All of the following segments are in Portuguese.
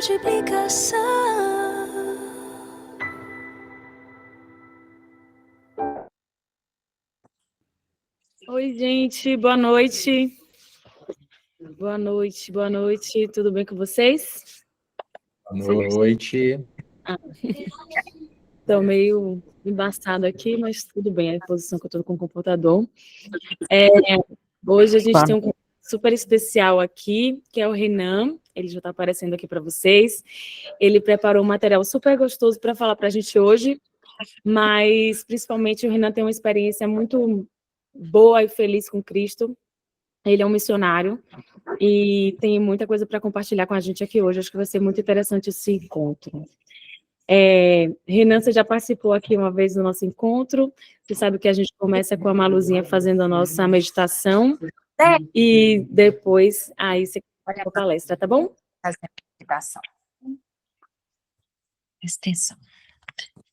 multiplicação. Oi, gente, boa noite. Boa noite, boa noite. Tudo bem com vocês? Boa noite. Estou meio embaçado aqui, mas tudo bem, é a posição que eu estou com o computador. Hoje a gente tem um convidado super especial aqui, que é o Renan. Ele já está aparecendo aqui para vocês. Ele preparou um material super gostoso para falar para a gente hoje, mas principalmente o Renan tem uma experiência muito boa e feliz com Cristo. Ele é um missionário e tem muita coisa para compartilhar com a gente aqui hoje. Acho que vai ser muito interessante esse encontro. Renan, você já participou aqui uma vez do nosso encontro. Você sabe que a gente começa com a Maluzinha fazendo a nossa meditação e depois aí você faz a palestra, tá bom? Fazer a meditação. Presta atenção.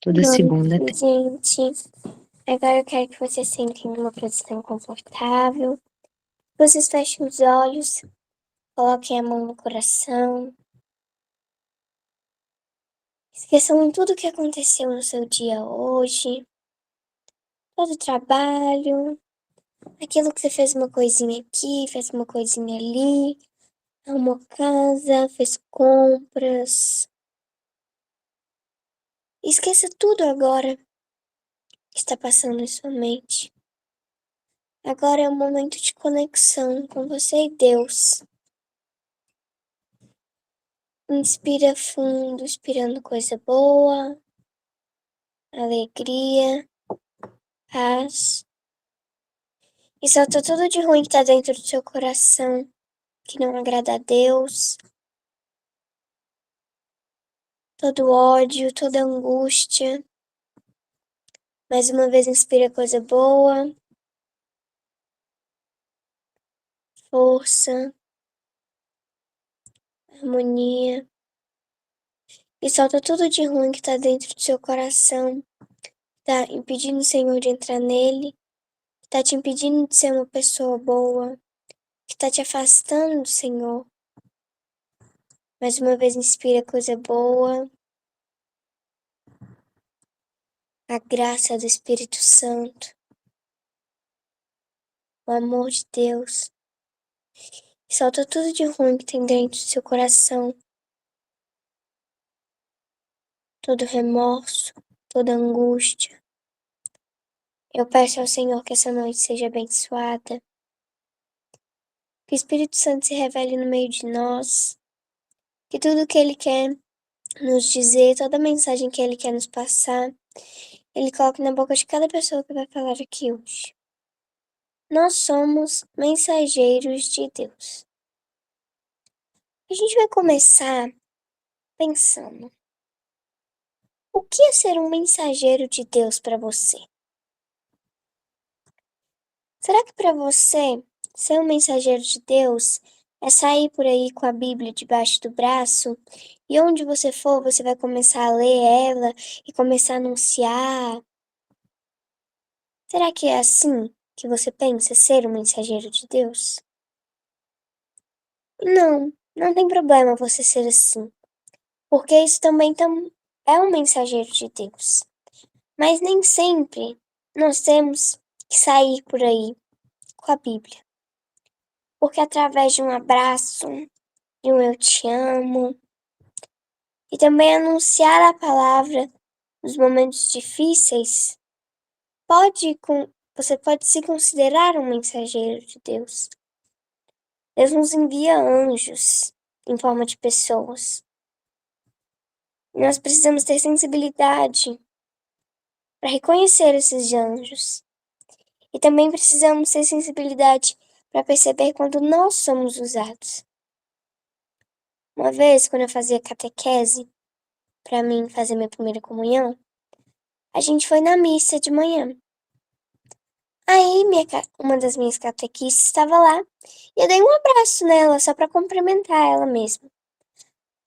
Toda segunda tem. Gente, agora eu quero que vocês sentem numa posição confortável. Vocês fechem os olhos, coloquem a mão no coração. Esqueçam tudo o que aconteceu no seu dia hoje, todo o trabalho, aquilo que você fez uma coisinha aqui, fez uma coisinha ali, arrumou casa, fez compras. Esqueça tudo agora que está passando em sua mente. Agora é um momento de conexão com você e Deus. Inspira fundo, inspirando coisa boa, alegria, paz. E solta tudo de ruim que tá dentro do seu coração, que não agrada a Deus. Todo ódio, toda angústia. Mais uma vez inspira coisa boa, força, harmonia. E solta tudo de ruim que tá dentro do seu coração, tá impedindo o Senhor de entrar nele, tá te impedindo de ser uma pessoa boa, que tá te afastando do Senhor. Mais uma vez inspira coisa boa, a graça do Espírito Santo, o amor de Deus. E solta tudo de ruim que tem dentro do seu coração, todo remorso, toda angústia. Eu peço ao Senhor que essa noite seja abençoada, que o Espírito Santo se revele no meio de nós, que tudo que Ele quer nos dizer, toda mensagem que Ele quer nos passar, Ele coloque na boca de cada pessoa que vai falar aqui hoje. Nós somos mensageiros de Deus. A gente vai começar pensando, o que é ser um mensageiro de Deus para você? Será que para você, ser um mensageiro de Deus é sair por aí com a Bíblia debaixo do braço e onde você for, você vai começar a ler ela e começar a anunciar? Será que é assim que você pensa ser um mensageiro de Deus? Não, não tem problema você ser assim, porque isso também é um mensageiro de Deus. Mas nem sempre nós temos que sair por aí com a Bíblia. Porque através de um abraço, de um eu te amo, e também anunciar a palavra nos momentos difíceis, você pode se considerar um mensageiro de Deus. Deus nos envia anjos em forma de pessoas. E nós precisamos ter sensibilidade para reconhecer esses anjos. E também precisamos ter sensibilidade para perceber quando nós somos usados. Uma vez, quando eu fazia catequese, para mim fazer minha primeira comunhão, a gente foi na missa de manhã. Aí, uma das minhas catequistas estava lá e eu dei um abraço nela, só para cumprimentar ela mesmo.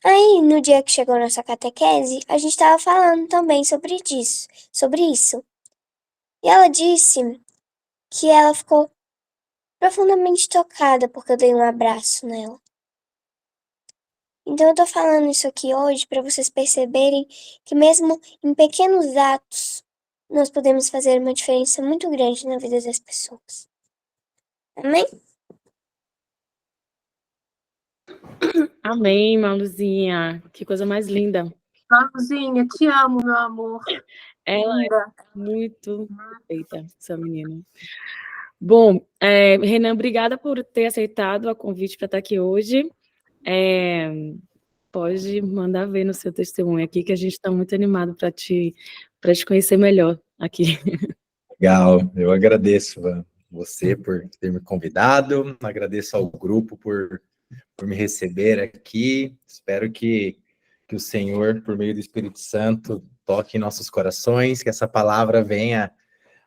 Aí, no dia que chegou nossa catequese, a gente estava falando também sobre isso. E ela disse que ela ficou profundamente tocada porque eu dei um abraço nela. Então eu tô falando isso aqui hoje para vocês perceberem que mesmo em pequenos atos nós podemos fazer uma diferença muito grande na vida das pessoas. Amém? Amém, Maluzinha. Que coisa mais linda. Maluzinha, te amo, meu amor. Ela é Linda. muito perfeita, essa menina. Bom, Renan, obrigada por ter aceitado o convite para estar aqui hoje. Pode mandar ver no seu testemunho aqui, que a gente está muito animado para te conhecer melhor aqui. Legal, eu agradeço você por ter me convidado, agradeço ao grupo por me receber aqui, espero que o Senhor, por meio do Espírito Santo, toque em nossos corações, que essa palavra venha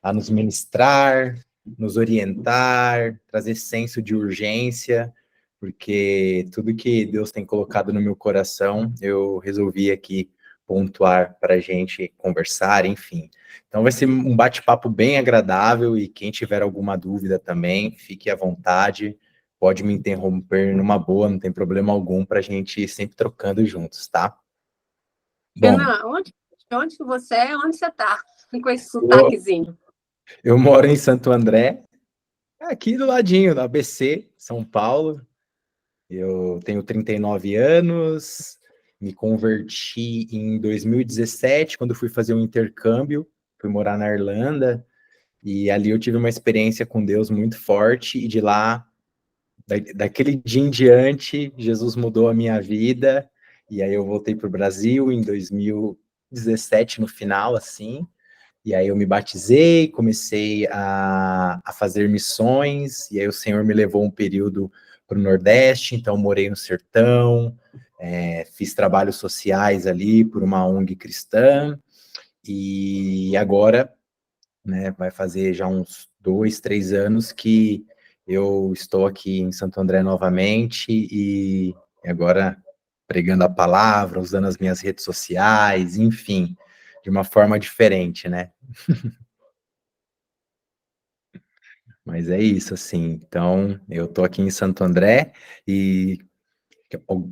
a nos ministrar, nos orientar, trazer senso de urgência, porque tudo que Deus tem colocado no meu coração, eu resolvi aqui pontuar para a gente conversar, enfim. Então vai ser um bate-papo bem agradável e quem tiver alguma dúvida também, fique à vontade, pode me interromper numa boa, não tem problema algum, para a gente ir sempre trocando juntos, tá? Bom, Renan, onde que você é? Onde você tá? Com esse sotaquezinho. Eu moro em Santo André, aqui do ladinho, na ABC, São Paulo. Eu tenho 39 anos, me converti em 2017, quando fui fazer um intercâmbio, fui morar na Irlanda, e ali eu tive uma experiência com Deus muito forte, e de lá, daquele dia em diante, Jesus mudou a minha vida, e aí eu voltei para o Brasil em 2017, no final, assim, e aí eu me batizei, comecei a fazer missões, e aí o Senhor me levou um período para o Nordeste, então morei no sertão, fiz trabalhos sociais ali por uma ONG cristã, e agora, né, vai fazer já uns 2, 3 anos que eu estou aqui em Santo André novamente, e agora pregando a palavra, usando as minhas redes sociais, enfim, de uma forma diferente, né? Mas é isso, assim. Então, eu tô aqui em Santo André e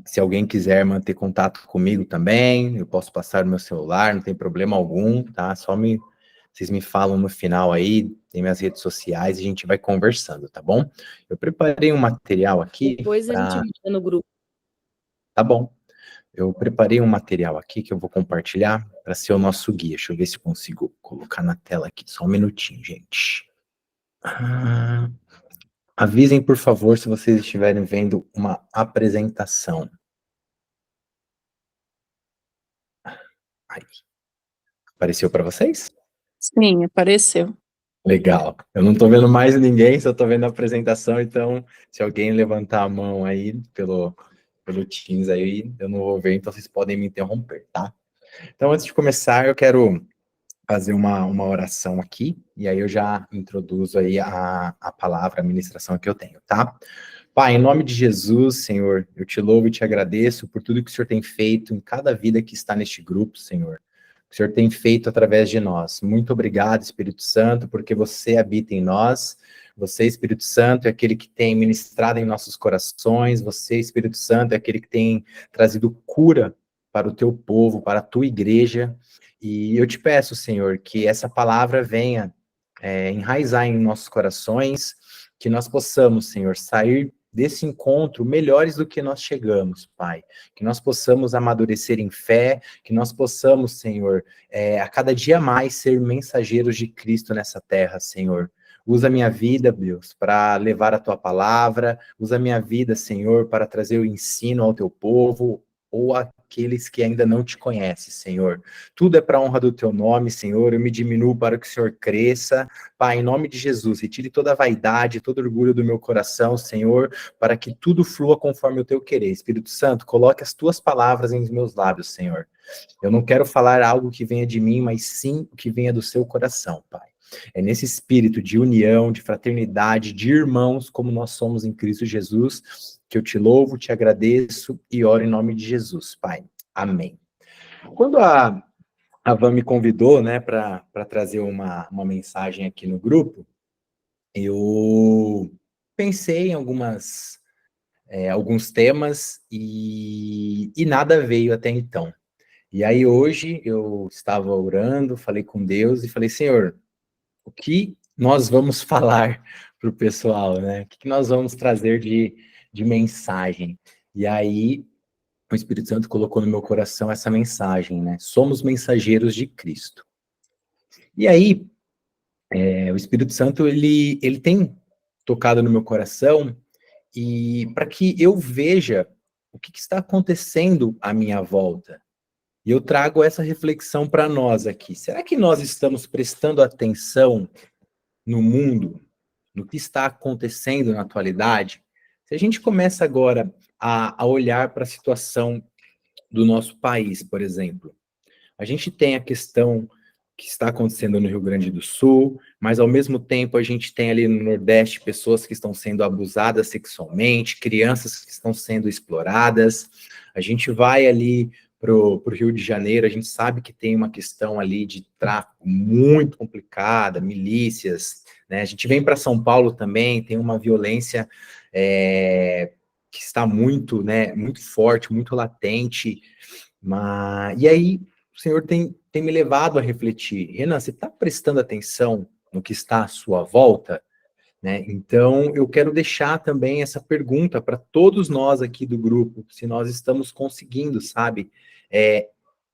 se alguém quiser manter contato comigo também, eu posso passar o meu celular, não tem problema algum, tá? Vocês me falam no final aí, tem minhas redes sociais e a gente vai conversando, tá bom? Eu preparei um material aqui Depois a gente manda no grupo. Tá bom. Eu preparei um material aqui que eu vou compartilhar para ser o nosso guia. Deixa eu ver se eu consigo colocar na tela aqui. Só um minutinho, gente. Avisem, por favor, se vocês estiverem vendo uma apresentação. Aí. Apareceu para vocês? Sim, apareceu. Legal. Eu não estou vendo mais ninguém, só estou vendo a apresentação, então se alguém levantar a mão aí pelo Teams aí, eu não vou ver, então vocês podem me interromper, tá? Então, antes de começar, eu quero fazer uma oração aqui, e aí eu já introduzo aí a palavra, a ministração que eu tenho, tá? Pai, em nome de Jesus, Senhor, eu te louvo e te agradeço por tudo que o Senhor tem feito em cada vida que está neste grupo, Senhor. O Senhor tem feito através de nós. Muito obrigado, Espírito Santo, porque você habita em nós. Você, Espírito Santo, é aquele que tem ministrado em nossos corações. Você, Espírito Santo, é aquele que tem trazido cura para o teu povo, para a tua igreja. E eu te peço, Senhor, que essa palavra venha enraizar em nossos corações, que nós possamos, Senhor, sair desse encontro melhores do que nós chegamos, Pai. Que nós possamos amadurecer em fé, que nós possamos, Senhor, a cada dia mais ser mensageiros de Cristo nessa terra, Senhor. Usa a minha vida, Deus, para levar a tua palavra. Usa a minha vida, Senhor, para trazer o ensino ao teu povo ou àqueles que ainda não te conhecem, Senhor. Tudo é para a honra do teu nome, Senhor. Eu me diminuo para que o Senhor cresça. Pai, em nome de Jesus, retire toda a vaidade, todo orgulho do meu coração, Senhor, para que tudo flua conforme o teu querer. Espírito Santo, coloque as tuas palavras em meus lábios, Senhor. Eu não quero falar algo que venha de mim, mas sim o que venha do seu coração, Pai. É nesse espírito de união, de fraternidade, de irmãos, como nós somos em Cristo Jesus, que eu te louvo, te agradeço e oro em nome de Jesus, Pai. Amém. Quando a Van me convidou, né, para trazer uma mensagem aqui no grupo, eu pensei em algumas alguns temas e nada veio até então. E aí hoje eu estava orando, falei com Deus e falei, Senhor, o que nós vamos falar para o pessoal, né? O que nós vamos trazer de mensagem? E aí o Espírito Santo colocou no meu coração essa mensagem, né? Somos mensageiros de Cristo. E aí, o Espírito Santo, ele tem tocado no meu coração e para que eu veja o que está acontecendo à minha volta. E eu trago essa reflexão para nós aqui. Será que nós estamos prestando atenção no mundo, no que está acontecendo na atualidade? Se a gente começa agora a olhar para a situação do nosso país, por exemplo, a gente tem a questão que está acontecendo no Rio Grande do Sul, mas ao mesmo tempo a gente tem ali no Nordeste pessoas que estão sendo abusadas sexualmente, crianças que estão sendo exploradas. A gente vai ali para o Rio de Janeiro, a gente sabe que tem uma questão ali de tráfico muito complicada, milícias, né? A gente vem para São Paulo também, tem uma violência que está muito, né, muito forte, muito latente. E aí o Senhor tem me levado a refletir. Renan, você está prestando atenção no que está à sua volta? Né? Então, eu quero deixar também essa pergunta para todos nós aqui do grupo, se nós estamos conseguindo, sabe,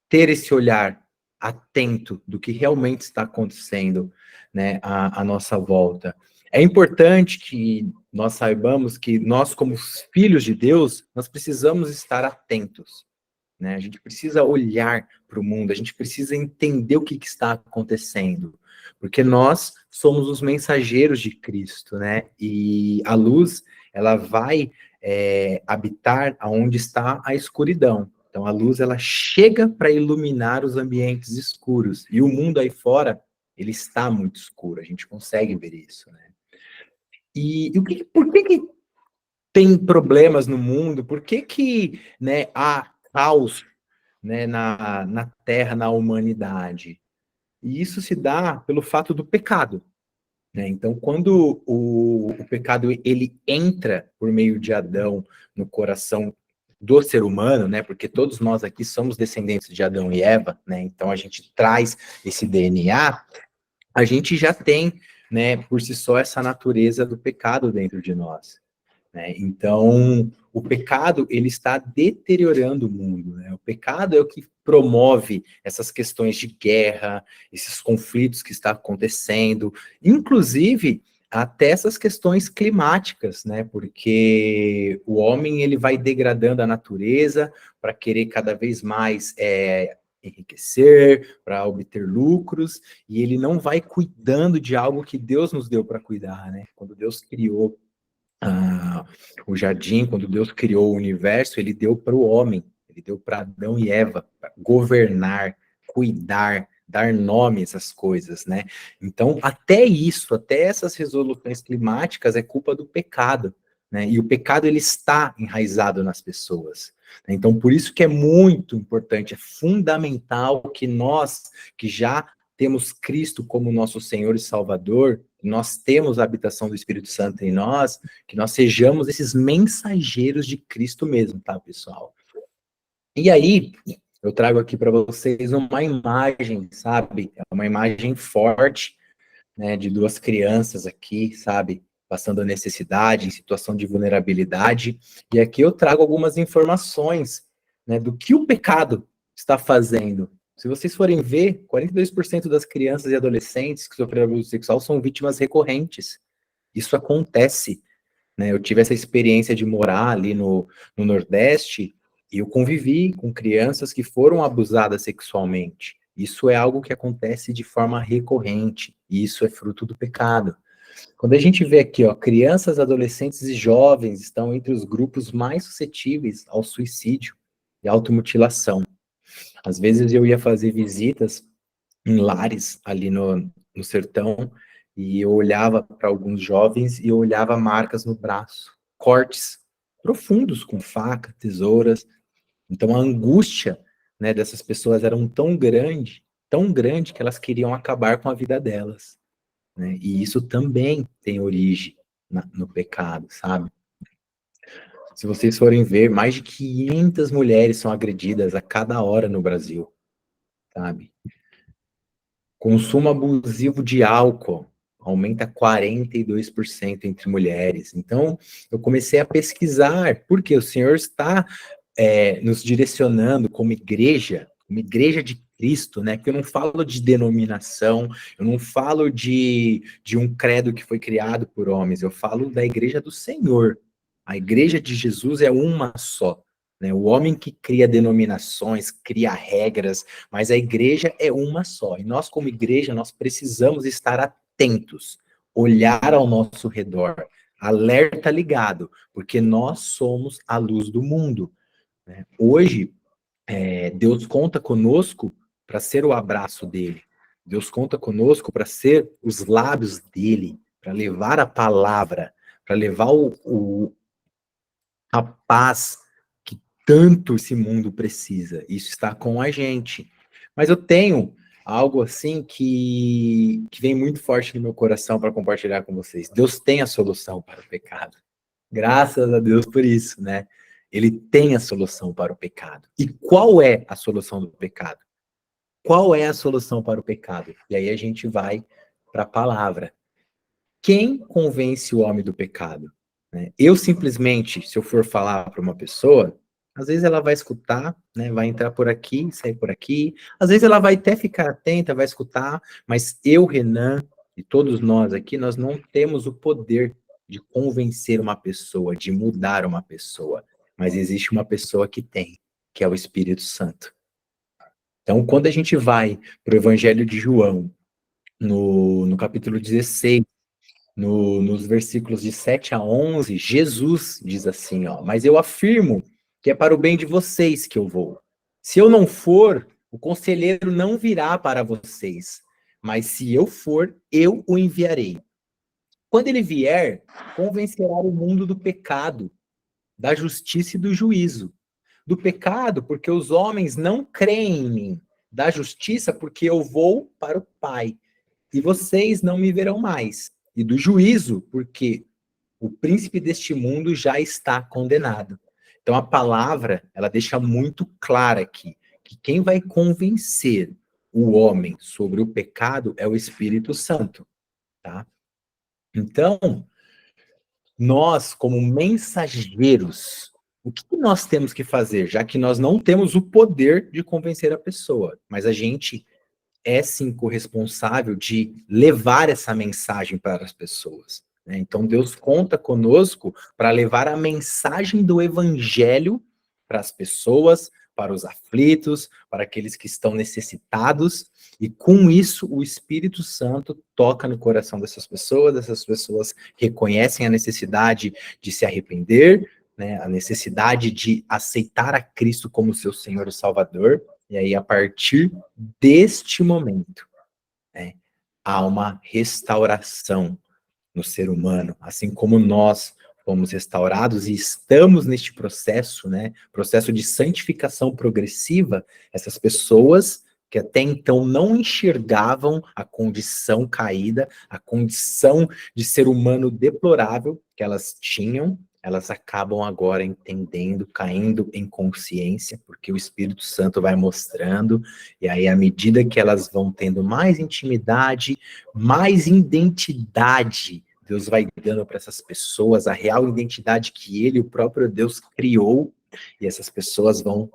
ter esse olhar atento do que realmente está acontecendo, né, à nossa volta. É importante que nós saibamos que nós, como filhos de Deus, nós precisamos estar atentos. Né? A gente precisa olhar para o mundo, a gente precisa entender o que está acontecendo, porque nós somos os mensageiros de Cristo, né? E a luz, ela vai habitar aonde está a escuridão. Então, a luz, ela chega para iluminar os ambientes escuros, e o mundo aí fora, ele está muito escuro, a gente consegue ver isso, né? E por que tem problemas no mundo? Por que né, há caos, né, na Terra, na humanidade? E isso se dá pelo fato do pecado. Né? Então, quando o pecado ele entra por meio de Adão no coração do ser humano, né? Porque todos nós aqui somos descendentes de Adão e Eva, né? Então a gente traz esse DNA, a gente já tem, né, por si só essa natureza do pecado dentro de nós. Né? Então, o pecado, ele está deteriorando o mundo, né? O pecado é o que promove essas questões de guerra, esses conflitos que estão acontecendo, inclusive até essas questões climáticas, né? Porque o homem, ele vai degradando a natureza para querer cada vez mais enriquecer, para obter lucros, e ele não vai cuidando de algo que Deus nos deu para cuidar, né? Quando Deus criou o jardim, quando Deus criou o universo, ele deu para o homem, ele deu para Adão e Eva, governar, cuidar, dar nome às coisas, né? Então, até isso, até essas resoluções climáticas é culpa do pecado, né? E o pecado, ele está enraizado nas pessoas. Então, por isso que é muito importante, é fundamental que nós, que já temos Cristo como nosso Senhor e Salvador, nós temos a habitação do Espírito Santo em nós, que nós sejamos esses mensageiros de Cristo mesmo, tá, pessoal? E aí, eu trago aqui para vocês uma imagem, sabe? É uma imagem forte, né, de duas crianças aqui, sabe? Passando a necessidade, em situação de vulnerabilidade. E aqui eu trago algumas informações, né, do que o pecado está fazendo. Se vocês forem ver, 42% das crianças e adolescentes que sofreram abuso sexual são vítimas recorrentes. Isso acontece, né? Eu tive essa experiência de morar ali no Nordeste e eu convivi com crianças que foram abusadas sexualmente. Isso é algo que acontece de forma recorrente, e isso é fruto do pecado. Quando a gente vê aqui, ó, crianças, adolescentes e jovens estão entre os grupos mais suscetíveis ao suicídio e automutilação. Às vezes eu ia fazer visitas em lares ali no sertão e eu olhava para alguns jovens e eu olhava marcas no braço, cortes profundos com faca, tesouras. Então a angústia, né, dessas pessoas era tão grande que elas queriam acabar com a vida delas, né? E isso também tem origem no pecado, sabe? Se vocês forem ver, mais de 500 mulheres são agredidas a cada hora no Brasil, sabe? Consumo abusivo de álcool aumenta 42% entre mulheres. Então, eu comecei a pesquisar, porque o Senhor está nos direcionando como igreja de Cristo, né? Que eu não falo de denominação, eu não falo de um credo que foi criado por homens, eu falo da igreja do Senhor. A igreja de Jesus é uma só, né? O homem que cria denominações, cria regras, mas a igreja é uma só. E nós, como igreja, nós precisamos estar atentos, olhar ao nosso redor, alerta ligado, porque nós somos a luz do mundo, né? Hoje, Deus conta conosco para ser o abraço dele. Deus conta conosco para ser os lábios dele, para levar a palavra, para levar a paz que tanto esse mundo precisa. Isso está com a gente. Mas eu tenho algo assim que vem muito forte no meu coração para compartilhar com vocês. Deus tem a solução para o pecado. Graças a Deus por isso, né? Ele tem a solução para o pecado. E qual é a solução do pecado? Qual é a solução para o pecado? E aí a gente vai para a palavra. Quem convence o homem do pecado? Né? Eu simplesmente, se eu for falar para uma pessoa, às vezes ela vai escutar, né? Vai entrar por aqui, sair por aqui. Às vezes ela vai até ficar atenta, vai escutar, mas eu, Renan, e todos nós aqui, nós não temos o poder de convencer uma pessoa, de mudar uma pessoa. Mas existe uma pessoa que tem, que é o Espírito Santo. Então, quando a gente vai para o Evangelho de João, no capítulo 16, nos versículos de 7 a 11, Jesus diz assim, ó, mas eu afirmo que é para o bem de vocês que eu vou. Se eu não for, o conselheiro não virá para vocês, mas se eu for, eu o enviarei. Quando ele vier, convencerá o mundo do pecado, da justiça e do juízo. Do pecado, porque os homens não creem em mim. Da justiça, porque eu vou para o Pai, e vocês não me verão mais. E do juízo, porque o príncipe deste mundo já está condenado. Então a palavra, ela deixa muito clara aqui, que quem vai convencer o homem sobre o pecado é o Espírito Santo, tá? Então, nós, como mensageiros, o que nós temos que fazer? Já que nós não temos o poder de convencer a pessoa, mas a gente é sim corresponsável de levar essa mensagem para as pessoas, né? Então Deus conta conosco para levar a mensagem do evangelho para as pessoas, para os aflitos, para aqueles que estão necessitados, e com isso o Espírito Santo toca no coração dessas pessoas reconhecem a necessidade de se arrepender, né, a necessidade de aceitar a Cristo como seu Senhor e Salvador, e aí a partir deste momento, né, há uma restauração no ser humano, assim como nós fomos restaurados e estamos neste processo, né, processo de santificação progressiva. Essas pessoas que até então não enxergavam a condição caída, a condição de ser humano deplorável que elas tinham, elas acabam agora entendendo, caindo em consciência, porque o Espírito Santo vai mostrando, e aí à medida que elas vão tendo mais intimidade, mais identidade, Deus vai dando para essas pessoas a real identidade que Ele, o próprio Deus, criou, e essas pessoas vão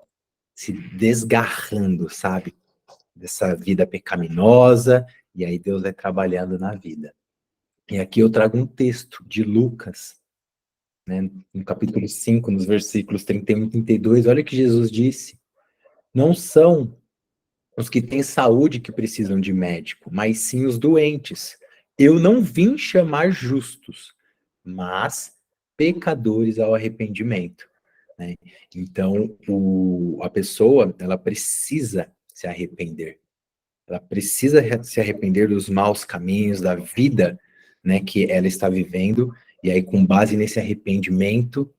se desgarrando, sabe, dessa vida pecaminosa, e aí Deus vai trabalhando na vida. E aqui eu trago um texto de Lucas, né, no capítulo 5, nos versículos 31 e 32, olha o que Jesus disse: não são os que têm saúde que precisam de médico, mas sim os doentes. Eu não vim chamar justos, mas pecadores ao arrependimento, né? Então, a pessoa, ela precisa se arrepender. Ela precisa se arrepender dos maus caminhos, da vida, né, que ela está vivendo, e aí, com base nesse arrependimento,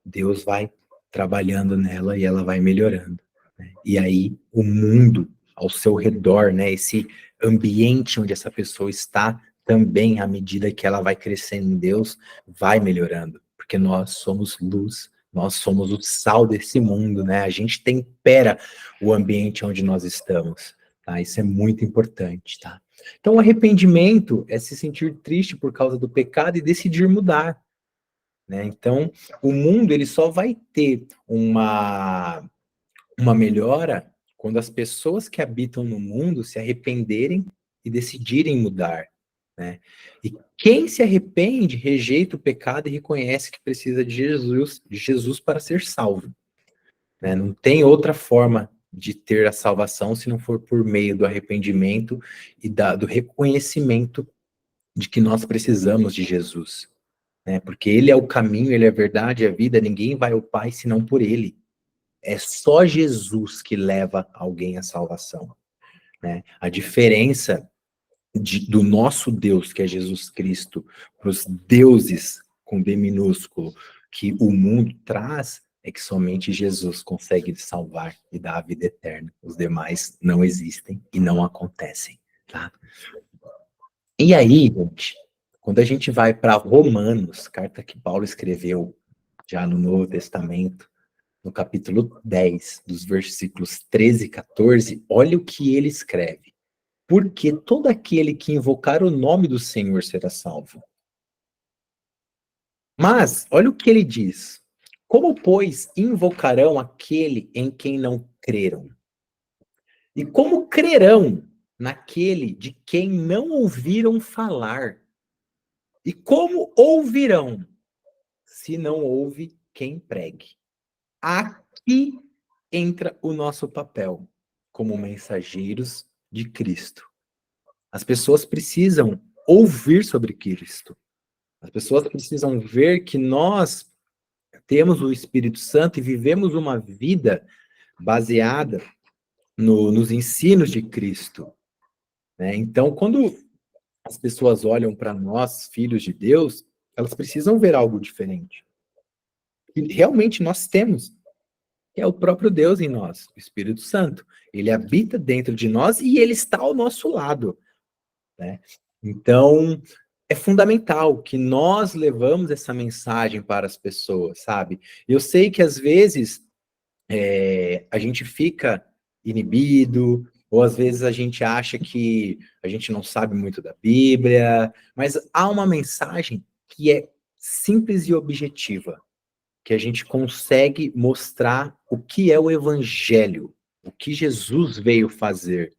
Deus vai trabalhando nela e ela vai melhorando, né? E aí, o mundo ao seu redor, né, esse ambiente onde essa pessoa está, também, à medida que ela vai crescendo em Deus, vai melhorando. porque nós somos luz, nós somos o sal desse mundo, né? A gente tempera o ambiente onde nós estamos, tá? Isso é muito importante, tá? Então, o arrependimento é se sentir triste por causa do pecado e decidir mudar, né? Então, o mundo, ele só vai ter uma melhora quando as pessoas que habitam no mundo se arrependerem e decidirem mudar, né? E quem se arrepende, rejeita o pecado e reconhece que precisa de Jesus para ser salvo, né? Não tem outra forma de ter a salvação se não for por meio do arrependimento e do reconhecimento de que nós precisamos de Jesus, né? Porque ele é o caminho, ele é a verdade, a vida, ninguém vai ao Pai senão por ele. É só Jesus que leva alguém à salvação, né? A diferença do nosso Deus, que é Jesus Cristo, para os deuses com D minúsculo que o mundo traz, é que somente Jesus consegue salvar e dar a vida eterna. Os demais não existem e não acontecem, tá? E aí, gente, quando a gente vai para Romanos, carta que Paulo escreveu já no Novo Testamento, no capítulo 10, dos versículos 13 e 14, olha o que ele escreve. Porque todo aquele que invocar o nome do Senhor será salvo. Mas, olha o que ele diz. Como, pois, invocarão aquele em quem não creram? E como crerão naquele de quem não ouviram falar? E como ouvirão se não ouve quem pregue? Aqui entra o nosso papel como mensageiros de Cristo. As pessoas precisam ouvir sobre Cristo. As pessoas precisam ver que nós temos o Espírito Santo e vivemos uma vida baseada nos ensinos de Cristo, né? Então, quando as pessoas olham para nós, filhos de Deus, elas precisam ver algo diferente. E realmente nós temos. É o próprio Deus em nós, o Espírito Santo. Ele habita dentro de nós e ele está ao nosso lado, né? Então, é fundamental que nós levamos essa mensagem para as pessoas, sabe? Eu sei que às vezes a gente fica inibido, ou às vezes a gente acha que a gente não sabe muito da Bíblia, mas há uma mensagem que é simples e objetiva, que a gente consegue mostrar o que é o Evangelho, o que Jesus veio fazer,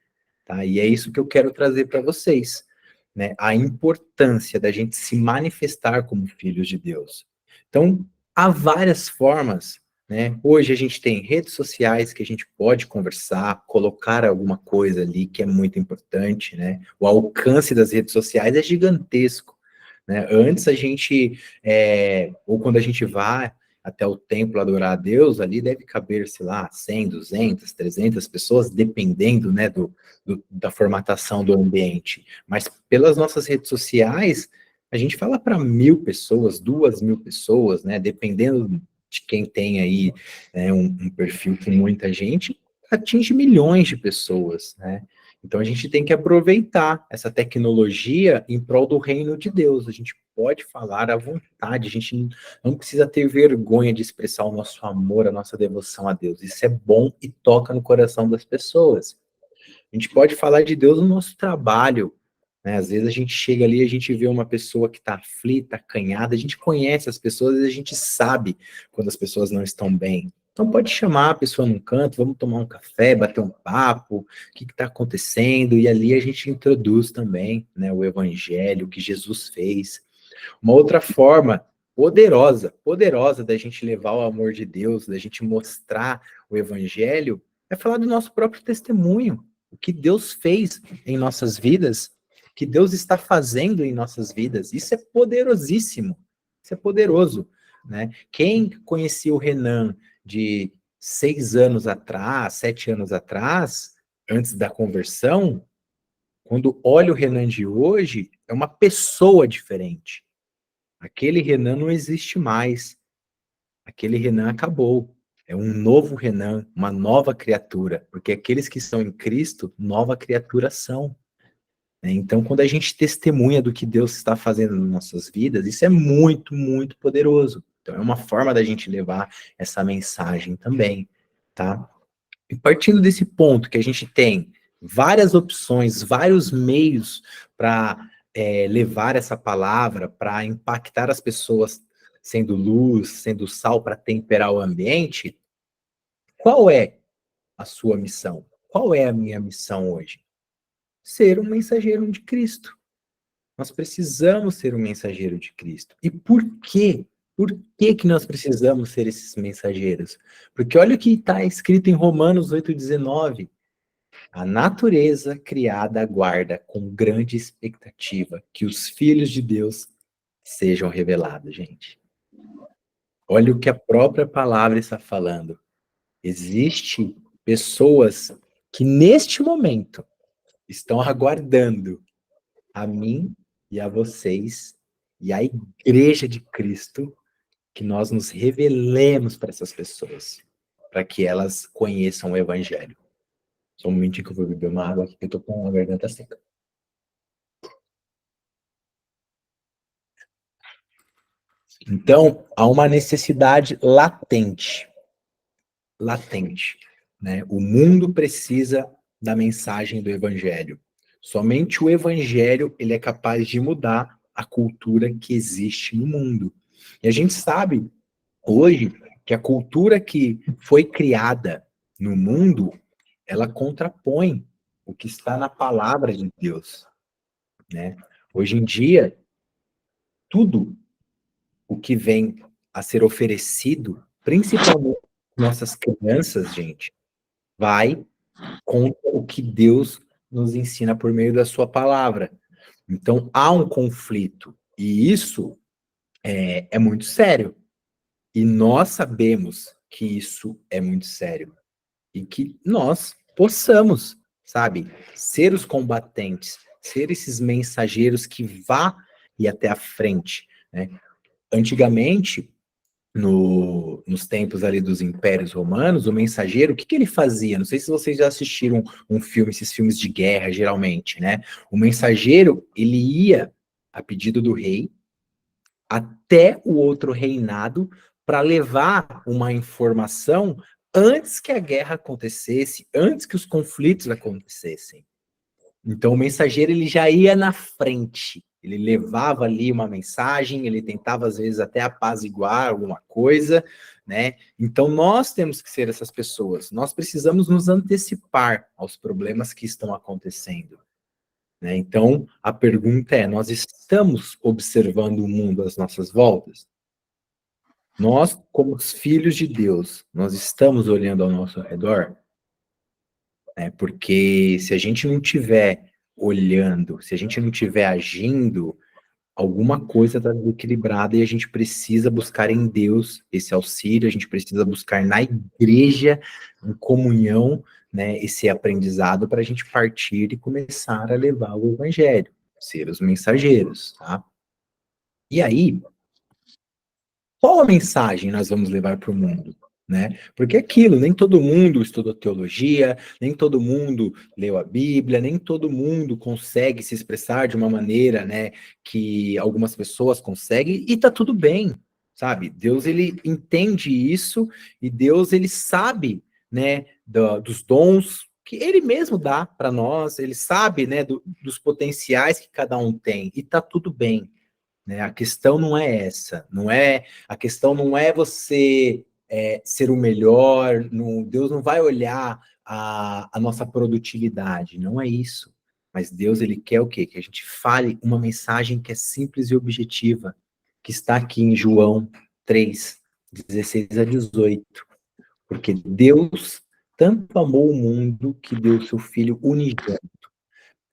tá? E é isso que eu quero trazer para vocês, né? A importância da gente se manifestar como filhos de Deus. Então, há várias formas, né? Hoje a gente tem redes sociais que a gente pode conversar, colocar alguma coisa ali que é muito importante, né? O alcance das redes sociais é gigantesco, né? Antes a gente, ou quando a gente vai até o templo adorar a Deus, ali deve caber, sei lá, 100, 200, 300 pessoas, dependendo, né, da formatação do ambiente. Mas pelas nossas redes sociais, a gente fala para 1.000 pessoas, 2.000 pessoas, né, dependendo de quem tem aí um perfil com muita gente, atinge milhões de pessoas, né? Então a gente tem que aproveitar essa tecnologia em prol do reino de Deus. A gente pode falar à vontade, a gente não precisa ter vergonha de expressar o nosso amor, a nossa devoção a Deus. Isso é bom e toca no coração das pessoas. A gente pode falar de Deus no nosso trabalho, né? Às vezes a gente chega ali, a gente vê uma pessoa que está aflita, acanhada, a gente conhece as pessoas e a gente sabe quando as pessoas não estão bem. Então pode chamar a pessoa num canto, vamos tomar um café, bater um papo, o que está acontecendo, e ali a gente introduz também, né, o evangelho, o que Jesus fez. Uma outra forma poderosa da gente levar o amor de Deus, da gente mostrar o evangelho, é falar do nosso próprio testemunho, o que Deus fez em nossas vidas, o que Deus está fazendo em nossas vidas. Isso é poderosíssimo, isso é poderoso, né? Quem conhecia o Renan de 6 anos atrás, 7 anos atrás, antes da conversão, quando olha o Renan de hoje, é uma pessoa diferente. Aquele Renan não existe mais. Aquele Renan acabou. É um novo Renan, uma nova criatura, porque aqueles que estão em Cristo, nova criatura são. Então, quando a gente testemunha do que Deus está fazendo nas nossas vidas, isso é muito, muito poderoso. Então, é uma forma da gente levar essa mensagem também, tá? E partindo desse ponto que a gente tem várias opções, vários meios para levar essa palavra, para impactar as pessoas, sendo luz, sendo sal para temperar o ambiente, qual é a sua missão? Qual é a minha missão hoje? Ser um mensageiro de Cristo. Nós precisamos ser um mensageiro de Cristo. E por quê? Por que que nós precisamos ser esses mensageiros? Porque olha o que está escrito em Romanos 8,19. A natureza criada aguarda com grande expectativa que os filhos de Deus sejam revelados, gente. Olha o que a própria palavra está falando. Existem pessoas que neste momento estão aguardando a mim e a vocês e a igreja de Cristo que nós nos revelemos para essas pessoas, para que elas conheçam o evangelho. Só um momentinho que eu vou beber uma água aqui, que eu tô com a garganta seca. Então, há uma necessidade latente, né? O mundo precisa da mensagem do evangelho. Somente o evangelho, ele é capaz de mudar a cultura que existe no mundo. E a gente sabe hoje que a cultura que foi criada no mundo, ela contrapõe o que está na palavra de Deus, né? Hoje em dia, tudo o que vem a ser oferecido, principalmente nossas crianças, gente, vai contra o que Deus nos ensina por meio da sua palavra. Então, há um conflito, e isso é muito sério. E nós sabemos que isso é muito sério. E que nós possamos, sabe, ser os combatentes, ser esses mensageiros que vá e até a frente, né? Antigamente, nos tempos ali dos impérios romanos, o mensageiro, o que ele fazia? Não sei se vocês já assistiram um filme, esses filmes de guerra, geralmente, né? O mensageiro, ele ia, a pedido do rei, até o outro reinado para levar uma informação antes que a guerra acontecesse, antes que os conflitos acontecessem. Então o mensageiro ele já ia na frente, ele levava ali uma mensagem, ele tentava às vezes até apaziguar alguma coisa, né? Então nós temos que ser essas pessoas, nós precisamos nos antecipar aos problemas que estão acontecendo, né? Então a pergunta é, nós estamos observando o mundo às nossas voltas? Nós, como os filhos de Deus, nós estamos olhando ao nosso redor? Porque se a gente não estiver olhando, se a gente não estiver agindo, alguma coisa está desequilibrada e a gente precisa buscar em Deus esse auxílio, a gente precisa buscar na igreja, em comunhão, né, esse aprendizado para a gente partir e começar a levar o evangelho, ser os mensageiros, tá? E aí, qual a mensagem nós vamos levar para o mundo? Né? Porque aquilo, nem todo mundo estudou teologia, nem todo mundo leu a Bíblia, nem todo mundo consegue se expressar de uma maneira, né, que algumas pessoas conseguem, e tá tudo bem, sabe? Deus, ele entende isso, e Deus, ele sabe, né, dos dons que ele mesmo dá para nós, ele sabe, né, dos potenciais que cada um tem, e tá tudo bem, né? A questão não é essa, a questão não é você ser o melhor, Deus não vai olhar a nossa produtividade, não é isso. Mas Deus, ele quer o quê? Que a gente fale uma mensagem que é simples e objetiva, que está aqui em João 3, 16 a 18. Porque Deus tanto amou o mundo que deu seu Filho unigênito,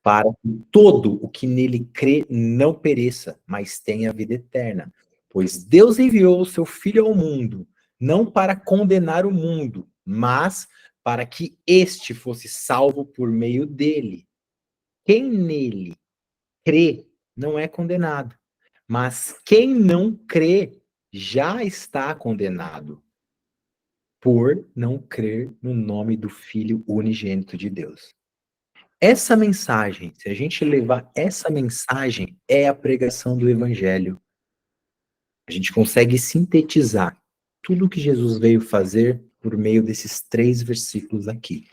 para que todo o que nele crê não pereça, mas tenha vida eterna. Pois Deus enviou o seu Filho ao mundo, não para condenar o mundo, mas para que este fosse salvo por meio dele. Quem nele crê não é condenado, mas quem não crê já está condenado, por não crer no nome do Filho unigênito de Deus. Essa mensagem, se a gente levar essa mensagem, é a pregação do evangelho. A gente consegue sintetizar tudo que Jesus veio fazer por meio desses 3 versículos aqui,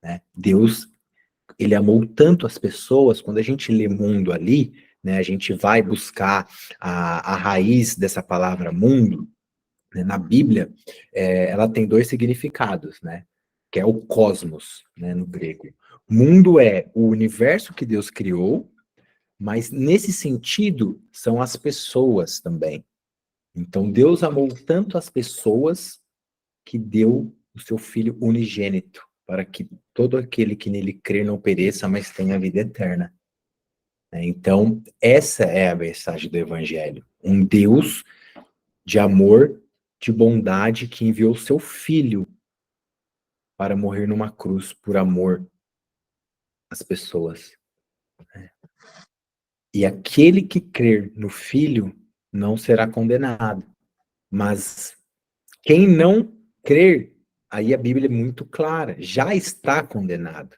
né? Deus, ele amou tanto as pessoas, quando a gente lê mundo ali, né, a gente vai buscar a raiz dessa palavra mundo, né, na Bíblia, ela tem 2 significados, né? Que é o cosmos, né, no grego. Mundo é o universo que Deus criou, mas nesse sentido são as pessoas também. Então Deus amou tanto as pessoas que deu o seu Filho unigênito, para que todo aquele que nele crer não pereça, mas tenha vida eterna. Então, essa é a mensagem do Evangelho. Um Deus de amor, de bondade, que enviou o seu Filho para morrer numa cruz por amor às pessoas. E aquele que crer no Filho não será condenado. Mas quem não crer, aí a Bíblia é muito clara, já está condenado.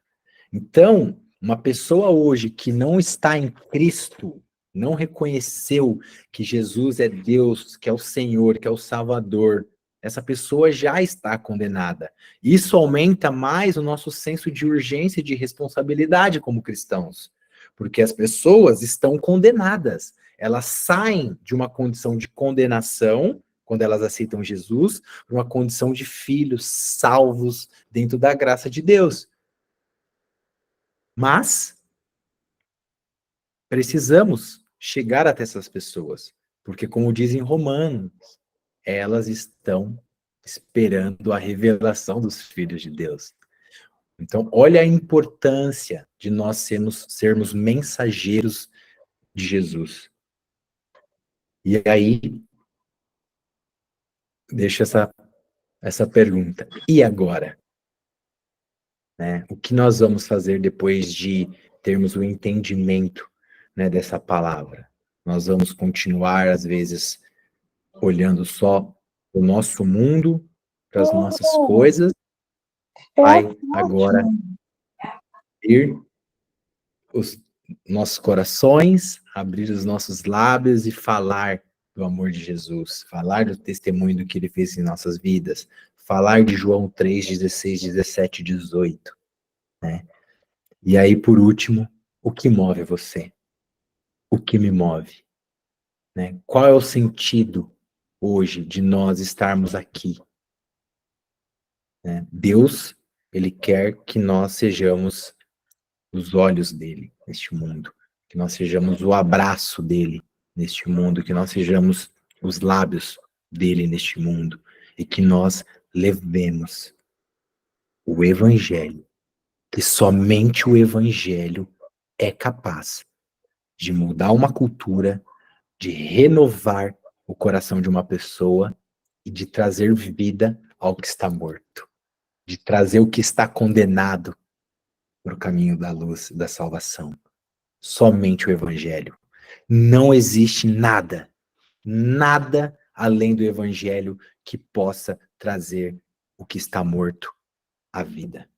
Então, uma pessoa hoje que não está em Cristo, não reconheceu que Jesus é Deus, que é o Senhor, que é o Salvador, essa pessoa já está condenada. Isso aumenta mais o nosso senso de urgência e de responsabilidade como cristãos, porque as pessoas estão condenadas. Elas saem de uma condição de condenação, quando elas aceitam Jesus, para uma condição de filhos salvos dentro da graça de Deus. Mas precisamos chegar até essas pessoas, porque, como dizem Romanos, elas estão esperando a revelação dos filhos de Deus. Então, olha a importância de nós sermos mensageiros de Jesus. E aí, deixa essa pergunta. E agora? Né? O que nós vamos fazer depois de termos o entendimento, né, dessa palavra? Nós vamos continuar, às vezes, olhando só o nosso mundo, para as nossas coisas, vai agora abrir os nossos corações, abrir os nossos lábios e falar do amor de Jesus, falar do testemunho do que ele fez em nossas vidas, falar de João 3, 16, 17 e 18, né? E aí, por último, o que move você? O que me move? Né? Qual é o sentido hoje de nós estarmos aqui? Né? Deus, ele quer que nós sejamos os olhos dele neste mundo, que nós sejamos o abraço dele neste mundo, que nós sejamos os lábios dele neste mundo e que nós levemos o evangelho, que somente o evangelho é capaz de mudar uma cultura, de renovar o coração de uma pessoa e de trazer vida ao que está morto, de trazer o que está condenado para o caminho da luz, da salvação. Somente o Evangelho. Não existe nada, nada além do Evangelho que possa trazer o que está morto à vida.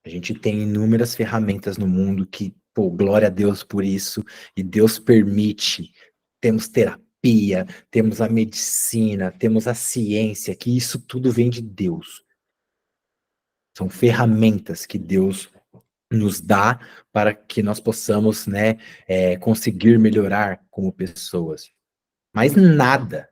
A gente tem inúmeras ferramentas no mundo que, pô, glória a Deus por isso, e Deus permite. Temos terapia, temos a medicina, temos a ciência, que isso tudo vem de Deus. São ferramentas que Deus nos dá para que nós possamos, né, conseguir melhorar como pessoas. Mas nada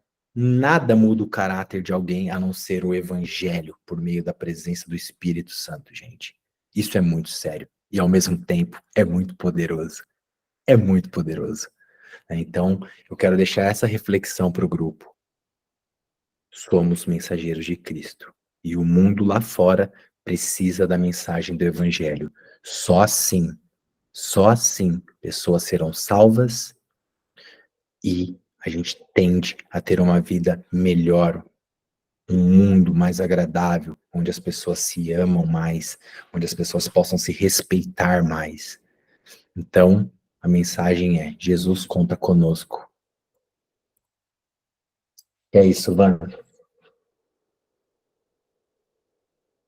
muda o caráter de alguém a não ser o evangelho por meio da presença do Espírito Santo, gente. Isso é muito sério e, ao mesmo tempo, é muito poderoso. É muito poderoso. Então, eu quero deixar essa reflexão para o grupo. Somos mensageiros de Cristo. E o mundo lá fora precisa da mensagem do Evangelho. Só assim, pessoas serão salvas e a gente tende a ter uma vida melhor, um mundo mais agradável, onde as pessoas se amam mais, onde as pessoas possam se respeitar mais. Então, a mensagem é: Jesus conta conosco. É isso, Van.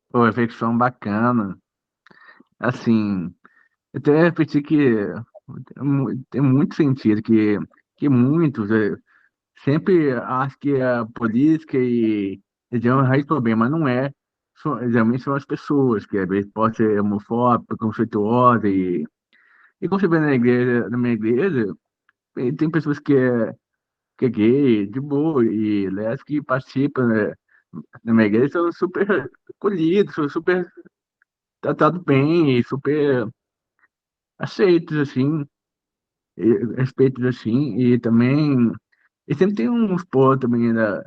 Pô, reflexão bacana. Assim, eu até repetir que tem muito sentido, que muitos sempre acho que a política e religião é o raiz do problema, mas não é. Geralmente são as pessoas, que às vezes pode ser homofóbica, conceituosa, e como você vê na minha igreja, tem pessoas que é gay, de boa, e lésbica que participam, né, na minha igreja, são super acolhidos, são super tratados bem, e super aceitos, assim, e respeitos, assim, e também, e sempre tem uns pô também da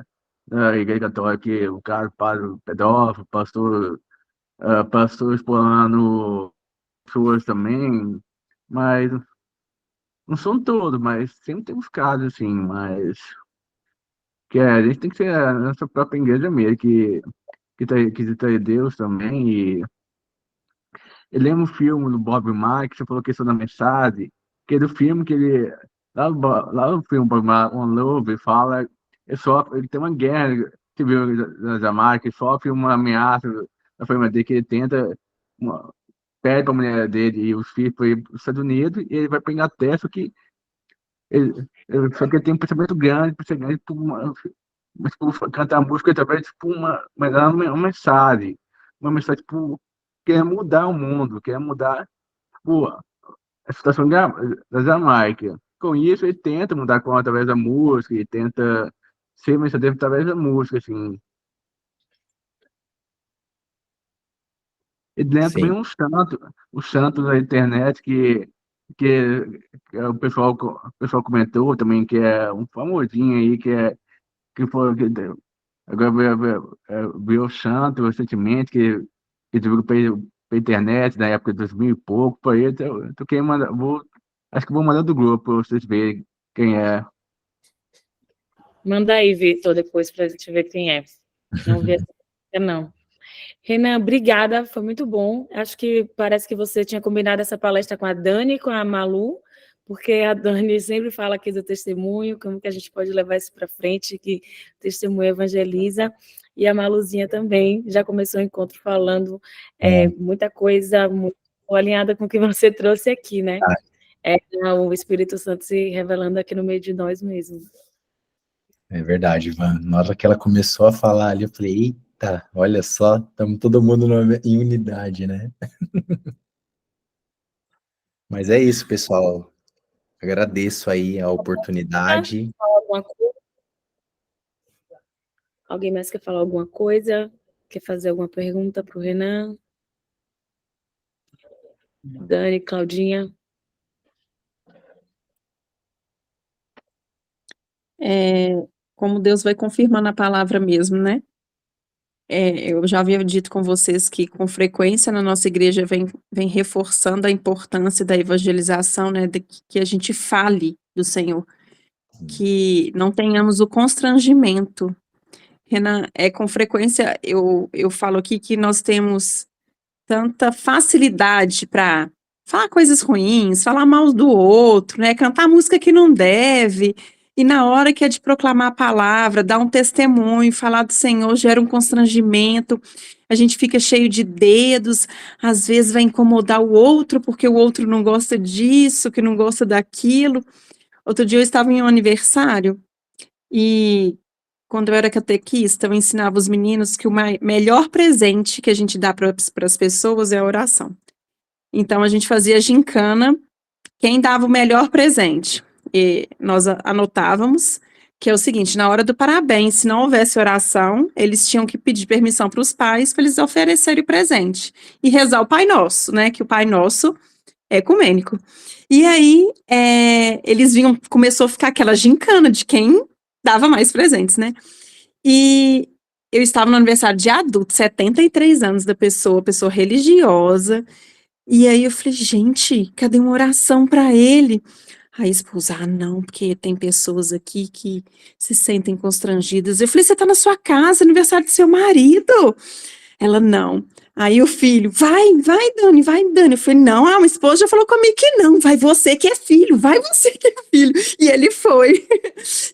igreja católica, que o cara, padre pedófilo, pastor explorando pessoas também, mas não são todos, mas sempre tem uns casos, assim, mas a gente tem que ser a nossa própria igreja mesmo, que tá em Deus também. E eu lembro um filme do Bob Marley, que você falou questão da mensagem, que é do filme que ele, lá no filme Bob Marley, One Love, fala, ele tem uma guerra civil na Jamaica, ele sofre uma ameaça da família dele, que ele tenta, pede para a mulher dele e os filhos para ir para os Estados Unidos, e ele vai para a Inglaterra, só que ele tem um pensamento grande, para ser grande, mas, tipo, cantar música através de tipo, uma mensagem, tipo, quer mudar o mundo, quer mudar, tipo, a situação da Jamaica. Com isso, ele tenta mudar através da música, e tenta ser mensageiro através da música, assim. E dentro também Sim. um santo da internet que o pessoal comentou também, que é um famosinho aí, que foi, agora veio o santo recentemente, que divulgou pela internet, na época de 2000 e pouco, por aí, eu queria mandar, acho que vou mandar do grupo para vocês verem quem é. Manda aí, Vitor, depois para a gente ver quem é. Não vi essa não. Renan, obrigada, foi muito bom. Acho que parece que você tinha combinado essa palestra com a Dani e com a Malu, porque a Dani sempre fala aqui do testemunho, como que a gente pode levar isso para frente, que o testemunho evangeliza, e a Maluzinha também já começou o encontro falando muita coisa muito alinhada com o que você trouxe aqui, né? O Espírito Santo se revelando aqui no meio de nós mesmos. É verdade, Ivan. Na hora que ela começou a falar ali, eu falei, eita, olha só, estamos todo mundo em unidade, né? Mas é isso, pessoal. Agradeço aí a oportunidade. Alguém mais quer falar alguma coisa? Quer fazer alguma pergunta para o Renan? Dani, Claudinha? Como Deus vai confirmando a palavra mesmo, né? Eu já havia dito com vocês que, com frequência, na nossa igreja vem reforçando a importância da evangelização, né? De que a gente fale do Senhor, que não tenhamos o constrangimento. Renan, com frequência eu falo aqui que nós temos tanta facilidade para falar coisas ruins, falar mal do outro, né? Cantar música que não deve. E na hora que é de proclamar a palavra, dar um testemunho, falar do Senhor, gera um constrangimento, a gente fica cheio de dedos, às vezes vai incomodar o outro, porque o outro não gosta disso, que não gosta daquilo. Outro dia eu estava em um aniversário, e quando eu era catequista, eu ensinava os meninos que o melhor presente que a gente dá para as pessoas é a oração. Então a gente fazia gincana, quem dava o melhor presente. E nós anotávamos que é o seguinte, na hora do parabéns, se não houvesse oração, eles tinham que pedir permissão para os pais para eles oferecerem o presente. E rezar o Pai Nosso, né, que o Pai Nosso é ecumênico. E aí, começou a ficar aquela gincana de quem dava mais presentes, né? E eu estava no aniversário de adulto, 73 anos da pessoa religiosa, e aí eu falei, gente, cadê uma oração para ele? Aí a esposa, não, porque tem pessoas aqui que se sentem constrangidas. Eu falei, você está na sua casa, aniversário do seu marido? Ela, não. Aí o filho, vai, Dani, vai, Dani. Eu falei, não, a esposa já falou comigo que não, vai você que é filho, vai você que é filho. E ele foi,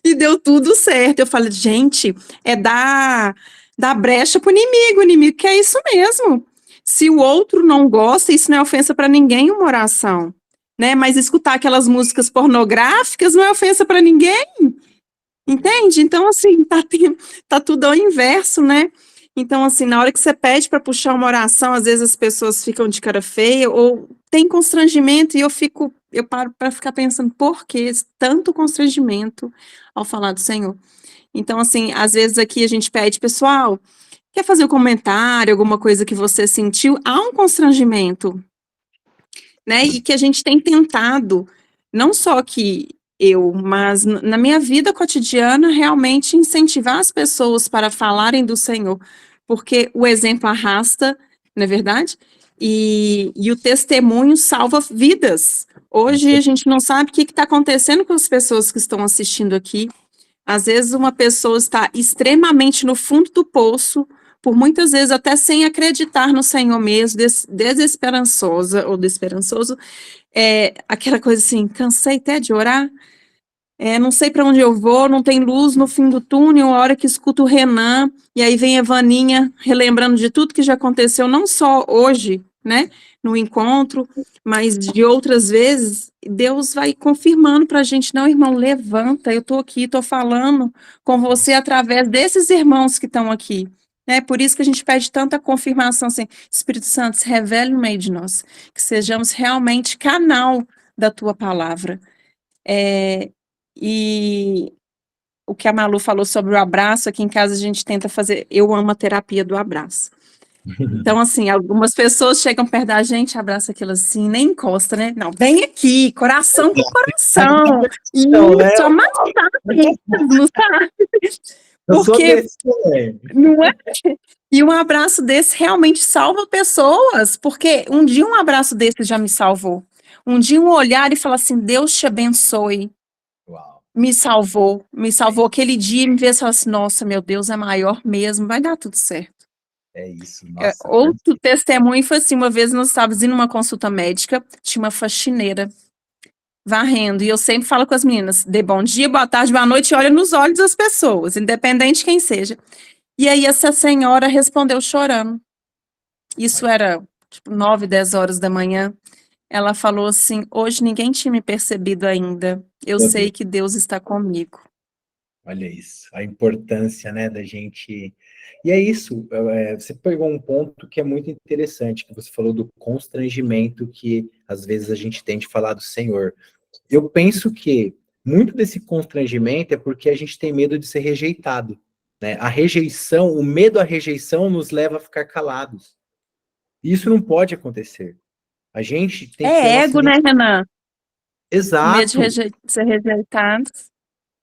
e deu tudo certo. Eu falei, gente, dar brecha pro inimigo, o inimigo quer isso mesmo. Se o outro não gosta, isso não é ofensa para ninguém, uma oração. Né? Mas escutar aquelas músicas pornográficas não é ofensa para ninguém. Entende? Então, assim, tá tudo ao inverso, né? Então, assim, na hora que você pede para puxar uma oração, às vezes as pessoas ficam de cara feia ou tem constrangimento e eu paro para ficar pensando por que tanto constrangimento ao falar do Senhor. Então, assim, às vezes aqui a gente pede, pessoal, quer fazer um comentário, alguma coisa que você sentiu? Há um constrangimento, né? E que a gente tem tentado, não só que eu, mas na minha vida cotidiana, realmente incentivar as pessoas para falarem do Senhor, porque o exemplo arrasta, não é verdade? E o testemunho salva vidas. Hoje a gente não sabe o que está acontecendo com as pessoas que estão assistindo aqui. Às vezes uma pessoa está extremamente no fundo do poço, por muitas vezes até sem acreditar no Senhor mesmo, desesperançosa ou desesperançoso, aquela coisa assim, cansei até de orar, não sei para onde eu vou, não tem luz no fim do túnel, a hora que escuto o Renan, e aí vem a Vaninha relembrando de tudo que já aconteceu, não só hoje, né, no encontro, mas de outras vezes, Deus vai confirmando para a gente, não, irmão, levanta, eu estou aqui, estou falando com você através desses irmãos que estão aqui. É por isso que a gente pede tanta confirmação, assim, Espírito Santo, se revele no meio de nós, que sejamos realmente canal da tua palavra. E o que a Malu falou sobre o abraço, aqui em casa a gente tenta fazer, eu amo a terapia do abraço. Então, assim, algumas pessoas chegam perto da gente, abraça aquilo assim, nem encosta, né? Não, vem aqui, coração com coração. Isso, amassar mesmo, sabe? Porque, não é? E um abraço desse realmente salva pessoas, porque um dia um abraço desse já me salvou. Um dia um olhar e falar assim, Deus te abençoe. Uau. Me salvou aquele dia, me fez falar assim, nossa, meu Deus, é maior mesmo, vai dar tudo certo. É isso, nossa. Outro testemunho foi assim, uma vez nós estávamos indo numa consulta médica, tinha uma faxineira varrendo, e eu sempre falo com as meninas, dê bom dia, boa tarde, boa noite, e olha nos olhos das pessoas, independente de quem seja. E aí essa senhora respondeu chorando. Isso era tipo 9, 10 horas da manhã. Ela falou assim, hoje ninguém tinha me percebido ainda, eu sei que Deus está comigo. Olha isso, a importância, né, da gente... E é isso, você pegou um ponto que é muito interessante, que você falou do constrangimento que, às vezes, a gente tem de falar do Senhor. Eu penso que muito desse constrangimento é porque a gente tem medo de ser rejeitado, né? A rejeição, o medo à rejeição nos leva a ficar calados. E isso não pode acontecer. A gente tem que ter ego, né, Renan? Exato. Medo de ser rejeitado.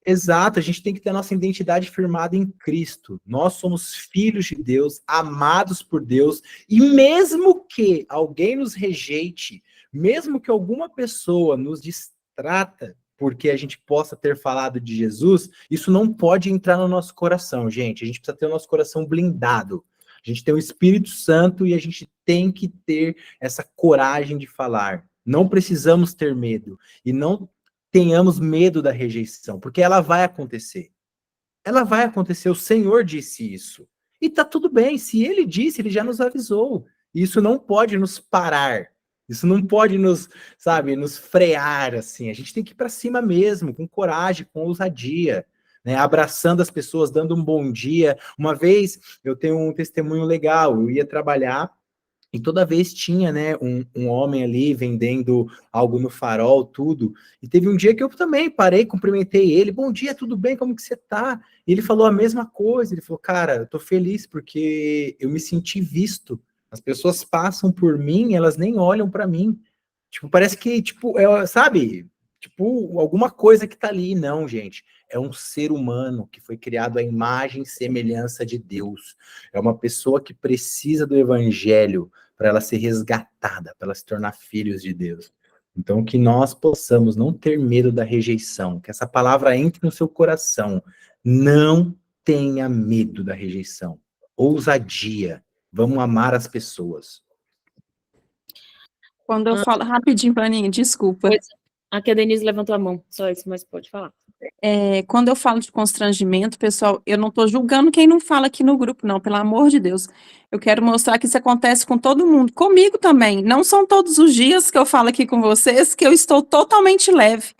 Exato, a gente tem que ter a nossa identidade firmada em Cristo. Nós somos filhos de Deus, amados por Deus, e mesmo que alguém nos rejeite, mesmo que alguma pessoa nos distrata porque a gente possa ter falado de Jesus, isso não pode entrar no nosso coração, gente. A gente precisa ter o nosso coração blindado. A gente tem o Espírito Santo e a gente tem que ter essa coragem de falar. Não precisamos ter medo. E não tenhamos medo da rejeição, porque ela vai acontecer. Ela vai acontecer, o Senhor disse isso. E tá tudo bem, se ele disse, ele já nos avisou. Isso não pode nos parar. Isso não pode nos, sabe, nos frear, assim. A gente tem que ir para cima mesmo, com coragem, com ousadia, né? Abraçando as pessoas, dando um bom dia. Uma vez, eu tenho um testemunho legal, eu ia trabalhar, e toda vez tinha, né, um homem ali vendendo algo no farol, tudo. E teve um dia que eu também parei, cumprimentei ele. Bom dia, tudo bem? Como que você tá? E ele falou a mesma coisa. Ele falou, cara, eu tô feliz porque eu me senti visto. As pessoas passam por mim, elas nem olham para mim. Tipo, parece que, tipo, sabe? Tipo, alguma coisa que tá ali. Não, gente. É um ser humano que foi criado à imagem e semelhança de Deus. É uma pessoa que precisa do evangelho para ela ser resgatada, para ela se tornar filhos de Deus. Então, que nós possamos não ter medo da rejeição, que essa palavra entre no seu coração. Não tenha medo da rejeição. Ousadia. Vamos amar as pessoas. Quando eu falo... Rapidinho, Vaninha, desculpa. Aqui a Denise levantou a mão, só isso, mas pode falar. Quando eu falo de constrangimento, pessoal, eu não estou julgando quem não fala aqui no grupo, não, pelo amor de Deus. Eu quero mostrar que isso acontece com todo mundo, comigo também. Não são todos os dias que eu falo aqui com vocês que eu estou totalmente leve.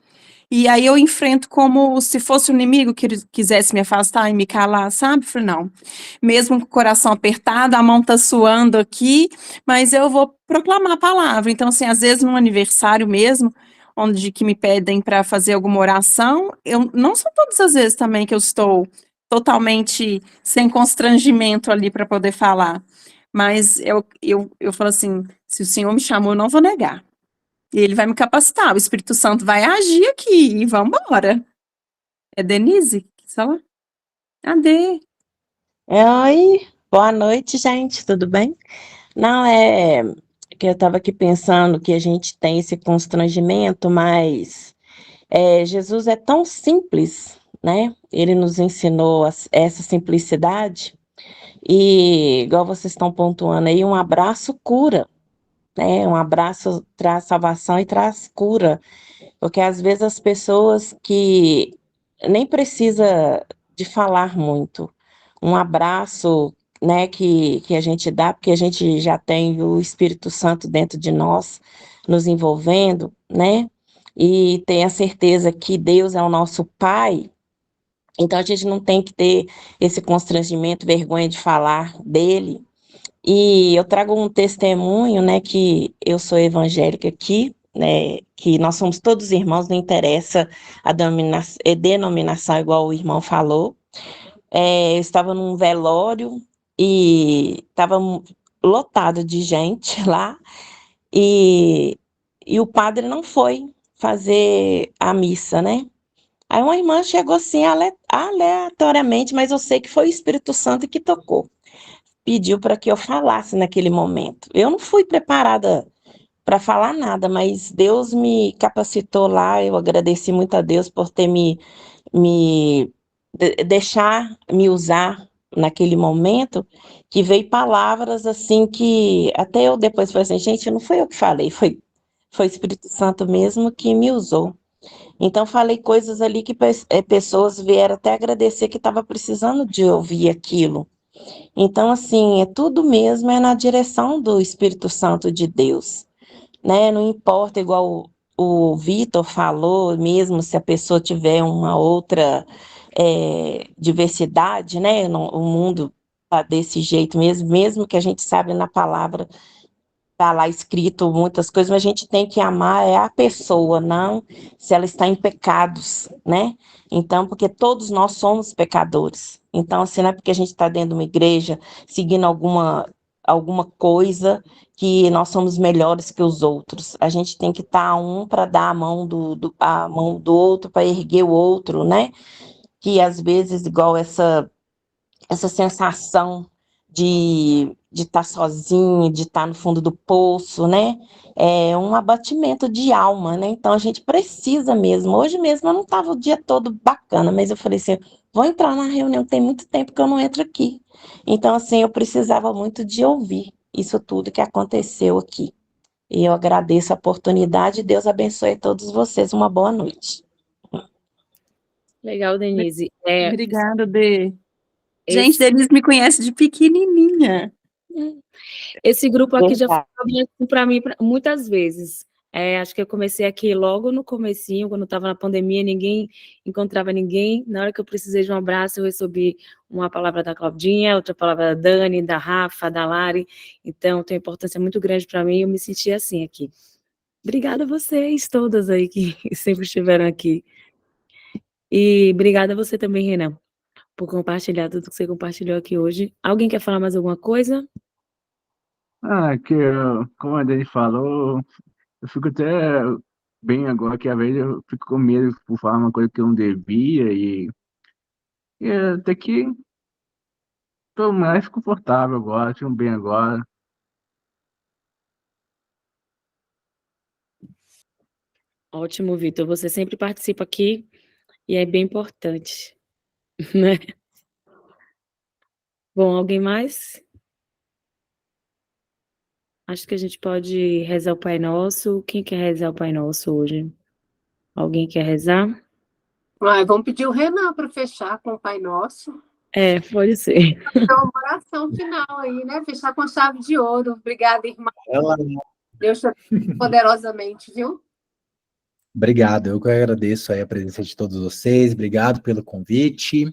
E aí eu enfrento como se fosse um inimigo que ele quisesse me afastar e me calar, sabe? Falei, não, mesmo com o coração apertado, a mão tá suando aqui, mas eu vou proclamar a palavra. Então, assim, às vezes no aniversário mesmo, onde que me pedem para fazer alguma oração, eu não são todas as vezes também que eu estou totalmente sem constrangimento ali para poder falar. Mas eu falo assim, se o Senhor me chamou, eu não vou negar. E ele vai me capacitar, o Espírito Santo vai agir aqui e vamos embora. É Denise? Só? Cadê? Oi, boa noite, gente, tudo bem? Não, é que eu estava aqui pensando que a gente tem esse constrangimento, mas Jesus é tão simples, né? Ele nos ensinou essa simplicidade e, igual vocês estão pontuando aí, um abraço cura, né? Um abraço traz salvação e traz cura, porque às vezes as pessoas que nem precisa de falar muito, um abraço, né, que a gente dá, porque a gente já tem o Espírito Santo dentro de nós, nos envolvendo, né, e tem a certeza que Deus é o nosso Pai, então a gente não tem que ter esse constrangimento, vergonha de falar dele. E eu trago um testemunho, né, que eu sou evangélica aqui, né, que nós somos todos irmãos, não interessa a denominação, igual o irmão falou. Eu estava num velório e estava lotado de gente lá, e o padre não foi fazer a missa, né? Aí uma irmã chegou assim, aleatoriamente, mas eu sei que foi o Espírito Santo que tocou. Pediu para que eu falasse naquele momento. Eu não fui preparada para falar nada, mas Deus me capacitou lá. Eu agradeci muito a Deus por ter deixar me usar naquele momento, que veio palavras assim que até eu depois falei assim, gente, não foi eu que falei, foi o Espírito Santo mesmo que me usou. Então falei coisas ali que pessoas vieram até agradecer que estava precisando de ouvir aquilo. Então, assim, é tudo mesmo, é na direção do Espírito Santo de Deus, né? Não importa, igual o Vitor falou, mesmo se a pessoa tiver uma outra diversidade, né? O mundo tá desse jeito mesmo, mesmo que a gente sabe na palavra tá lá escrito muitas coisas, mas a gente tem que amar a pessoa, não se ela está em pecados, né? Então, porque todos nós somos pecadores. Então, assim, não é porque a gente está dentro de uma igreja, seguindo alguma coisa, que nós somos melhores que os outros. A gente tem que estar um para dar a mão do outro, para erguer o outro, né? Que às vezes, igual essa sensação de estar sozinho, de estar no fundo do poço, né? É um abatimento de alma, né? Então a gente precisa mesmo. Hoje mesmo eu não estava o dia todo bacana, mas eu falei assim, vou entrar na reunião, tem muito tempo que eu não entro aqui. Então, assim, eu precisava muito de ouvir isso tudo que aconteceu aqui. E eu agradeço a oportunidade, Deus abençoe a todos vocês, uma boa noite. Legal, Denise. Obrigada, Dê. Gente, Denise me conhece de pequenininha. Esse grupo aqui já foi Verdade. para mim muitas vezes. Acho que eu comecei aqui logo no comecinho, quando estava na pandemia, ninguém encontrava ninguém. Na hora que eu precisei de um abraço, eu recebi uma palavra da Claudinha, outra palavra da Dani, da Rafa, da Lari. Então, tem uma importância muito grande para mim, eu me senti assim aqui. Obrigada a vocês todas aí que sempre estiveram aqui. E obrigada a você também, Renan, por compartilhar tudo que você compartilhou aqui hoje. Alguém quer falar mais alguma coisa? Como a Dani falou, eu fico até bem agora, que às vezes eu fico com medo por falar uma coisa que eu não devia, e até que estou mais confortável agora, estou bem agora. Ótimo, Vitor. Você sempre participa aqui e é bem importante, né? Bom, alguém mais? Acho que a gente pode rezar o Pai Nosso. Quem quer rezar o Pai Nosso hoje? Alguém quer rezar? Vamos pedir o Renan para fechar com o Pai Nosso. Pode ser. Então, uma oração final aí, né? Fechar com chave de ouro. Obrigada, irmã. Deus te abençoe poderosamente, viu? Obrigado, eu que agradeço aí a presença de todos vocês, obrigado pelo convite,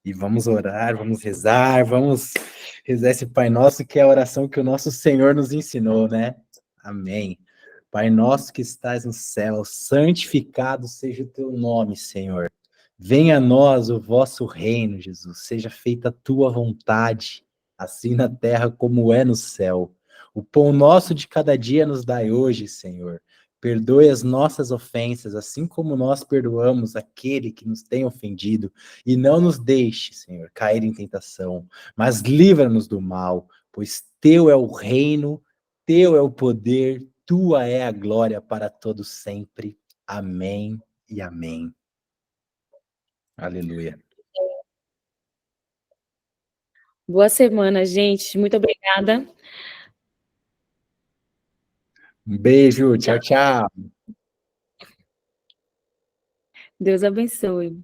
e vamos orar, vamos rezar esse Pai Nosso, que é a oração que o nosso Senhor nos ensinou, né? Amém. Pai nosso que estás no céu, santificado seja o teu nome, Senhor. Venha a nós o vosso reino, Jesus, seja feita a tua vontade, assim na terra como é no céu. O pão nosso de cada dia nos dai hoje, Senhor. Perdoe as nossas ofensas, assim como nós perdoamos aquele que nos tem ofendido, e não nos deixe, Senhor, cair em tentação, mas livra-nos do mal, pois teu é o reino, teu é o poder, tua é a glória para todos sempre. Amém e amém. Aleluia. Boa semana, gente. Muito obrigada. Um beijo, tchau, tchau. Deus abençoe.